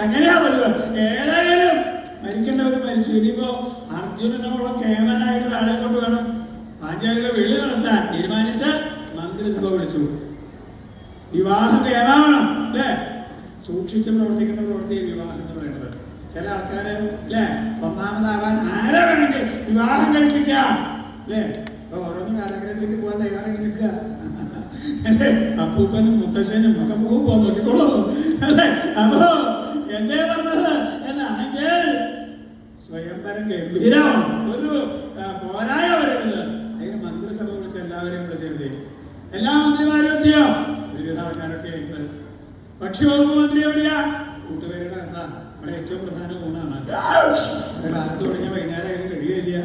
അങ്ങനെയാ പറയുക. ഏതായാലും മരിക്കേണ്ടവർ മരിച്ചു. ഇനിയിപ്പോ അർജുനനോളം കേമനായിട്ട് ഒരാളെ കൊണ്ട് വേണം പാഞ്ചാലിയുടെ വെളി നടത്താൻ തീരുമാനിച്ച് മന്ത്രിസഭ വിളിച്ചു. വിവാഹം കേമാവണം അല്ലേ? സൂക്ഷിച്ച് പ്രവർത്തിക്കേണ്ട പ്രവൃത്തി വിവാഹം എന്ന് പറയുന്നത്. ചില ആൾക്കാര് അല്ലേ ഒന്നാമതാവാൻ ആരെ വേണമെങ്കിൽ വിവാഹം കഴിപ്പിക്കാം അല്ലേ? അപ്പൊ ഓരോന്നും കാലഗ്രഹത്തിലേക്ക് പോകാൻ തയ്യാറായിട്ട് നിൽക്കുക. അപ്പൂപ്പനും മുത്തശ്ശനും ഒക്കെ പോകുമ്പോ നോക്കിക്കോളൂ അല്ലേ? അപ്പോ എന്തേ പറഞ്ഞത് എന്നാണെങ്കിൽ സ്വയംവരം ഗംഭീരമാണ്. ഒരു പോരായ വരരുത്. അതിന് മന്ത്രിസഭ വിളിച്ച് എല്ലാവരെയും വിളിച്ചെഴുതി. എല്ലാ മന്ത്രിമാരും എത്തിയോ? ഒരുവിധ ആൾക്കാരൊക്കെ ഉണ്ട്. ഭക്ഷ്യവകുപ്പ് മന്ത്രി എവിടെയാ? കൂട്ടുപേരുടെ കഥ ഇവിടെ ഏറ്റവും പ്രധാന ഊണാണ്. കാലത്ത് തുടങ്ങിയ വൈകുന്നേരം അതിന് കഴിയില്ല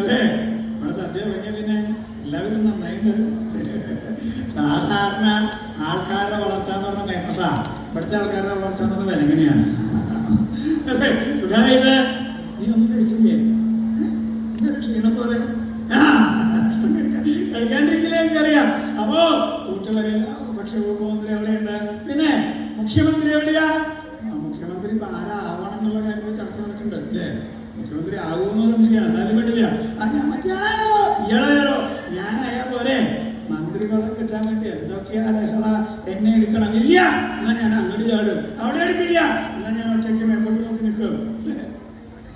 അല്ലേ? ഇവിടെ സദ്യ തുടങ്ങിയ പിന്നെ എല്ലാവരും നന്നായിട്ട്. സാധാരണ ആൾക്കാരുടെ വളർച്ച എന്ന് പറഞ്ഞാൽ വേണ്ട, ഇവിടുത്തെ ആൾക്കാരുടെ വളർച്ച എന്ന് പറഞ്ഞാൽ വിലങ്ങനെയാണ് അല്ലേ? സുഖമായിട്ട് നീ ഒന്നും കഴിച്ചില്ലേ? ക്ഷീണം പോലെ കഴിക്കാണ്ടിരിക്കില്ല, എനിക്കറിയാം. അപ്പോ കൂട്ടുപേര് ഭക്ഷ്യവകുപ്പ് മന്ത്രി എവിടെയുണ്ട്? പിന്നെ മുഖ്യമന്ത്രി എവിടെയാ? മുഖ്യമന്ത്രി ഇപ്പൊ ആരാവണം എന്നുള്ള കാര്യത്തിൽ ചർച്ച നടക്കുന്നുണ്ട് അല്ലേ? മുഖ്യമന്ത്രി ആകുമെന്ന് സംശയിക്കാം, എന്നാലും വേണ്ടില്ല. ഞാൻ മറ്റേയാളോ ഇയാളോ ഞാനായാ പോലെ മന്ത്രിപദം കിട്ടാൻ വേണ്ടി എന്തൊക്കെയാ ലഹള എന്നെ എടുക്കണം. ഇല്ല എന്നാ ഞാൻ അങ്ങോട്ട് ചാടും, അവിടെ എടുക്കില്ല എന്നാ ഞാൻ ഒറ്റയ്ക്ക് മേപ്പോട്ട് നോക്കി നിൽക്കും.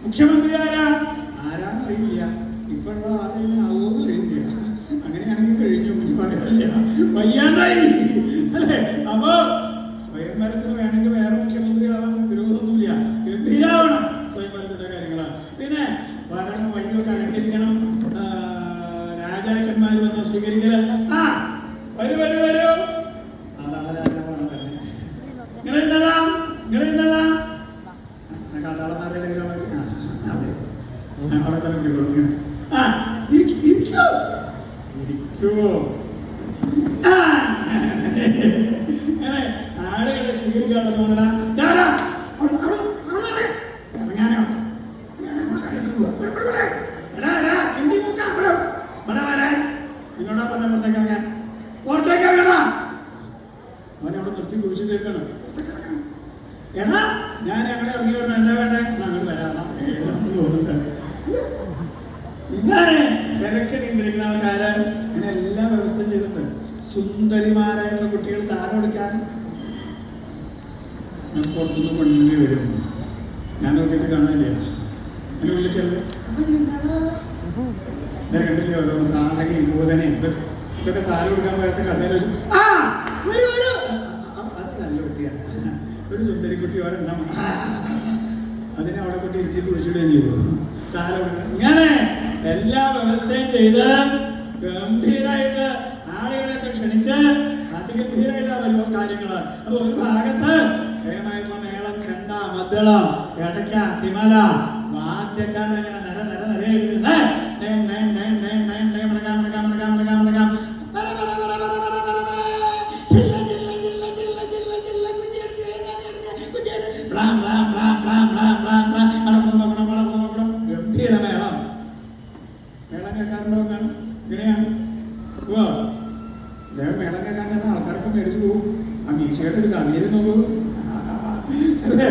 മുഖ്യമന്ത്രി ആരാന്നറിയില്ല, ഇപ്പോഴുള്ള ആളെന്നെ ആവുമെന്ന് അറിയില്ല. അങ്ങനെയാണെങ്കിൽ കഴിഞ്ഞു, ഇനി പറയില്ല, വയ്യാണ്ടായി അല്ലേ? അപ്പോ സ്വയംവരത്തിന് വേണമെങ്കിൽ വേറെ മുഖ്യമന്ത്രി ആവാൻ വിരോധമൊന്നുമില്ല, ഗംഭീരാവണം സ്വയംവരത്തിന്റെ കാര്യങ്ങള്. പിന്നെ ഭരണം വഴിയൊക്കെ അലങ്കരിക്കണം, രാജാക്കന്മാർ വന്ന് സ്വീകരിക്കല്. വരൂ വരൂ വരൂ, അതാണ് രാജാവാണ് തന്നെ. നിങ്ങൾ എഴുന്നള്ളാം, നിങ്ങൾ എഴുന്നള്ളാം. കാട്ടാളന്മാരുടെ കയ്യിലാണ് അവിടെ തന്നെ വിളിക്കണം. ഇരിക്കോ ഇരിക്കുവോ? ആളുകളെ സ്വീകരിക്കാനുള്ള ചുമതല ഇറങ്ങാനോ? ഇവിടെ വരാൻ നിന്നോടാ പറഞ്ഞ പുറത്തേക്ക് ഇറങ്ങാൻ. പുറത്തേക്ക് ഇറങ്ങണം. അവനവിടെ നിർത്തി കുറിച്ചിട്ട് കേൾക്കണം. എടാ ഞാൻ ഞങ്ങളെ ഇറങ്ങി വരണം, എന്താ വേണ്ടേ? ഞങ്ങൾ വരാം തോന്നുന്നത്. ഇങ്ങനെ തിരക്ക് നിയന്ത്രിക്കുന്ന ആൾക്കാര് അങ്ങനെ എല്ലാ വ്യവസ്ഥയും ചെയ്തിട്ടുണ്ട്. സുന്ദരിമാരായിട്ടുള്ള കുട്ടികൾ താലോടിക്കാൻ പുറത്തുനിന്ന് പെണ്ണുങ്ങൾ വരും. ഞാൻ നോക്കിയിട്ട് കാണാനില്ല, അങ്ങനെ വിളിച്ചത് കണ്ടില്ലേ? ഓരോ താടകയും ഭൂതനയും ഇതൊക്കെ താല കൊടുക്കാൻ പോയത്തെ കഥയിൽ അത് നല്ല കുട്ടിയാണ്, ഒരു സുന്ദരി കുട്ടി ഒരെണ്ണം. അതിനെ അവിടെ കുട്ടി ഇരുത്തി കുഴിച്ചിടുകയും ചെയ്തു. താല കൊടുക്കണം. ഇങ്ങനെ എല്ലാ വ്യവസ്ഥയും ചെയ്ത് ഗംഭീരായിട്ട് ആളുകളെയൊക്കെ ക്ഷണിച്ച് അതിഗംഭീരായിട്ടാ വരുമോ കാര്യങ്ങള്. അപ്പൊ ഒരു ഭാഗത്ത് ഭയമായിട്ടുള്ള മേളം, ചെണ്ട, മദ്ദളം, ഇടയ്ക്ക, തിമല, വാദ്യക്കാരങ്ങനെ നിര നിര നിരയിൽ നിന്ന്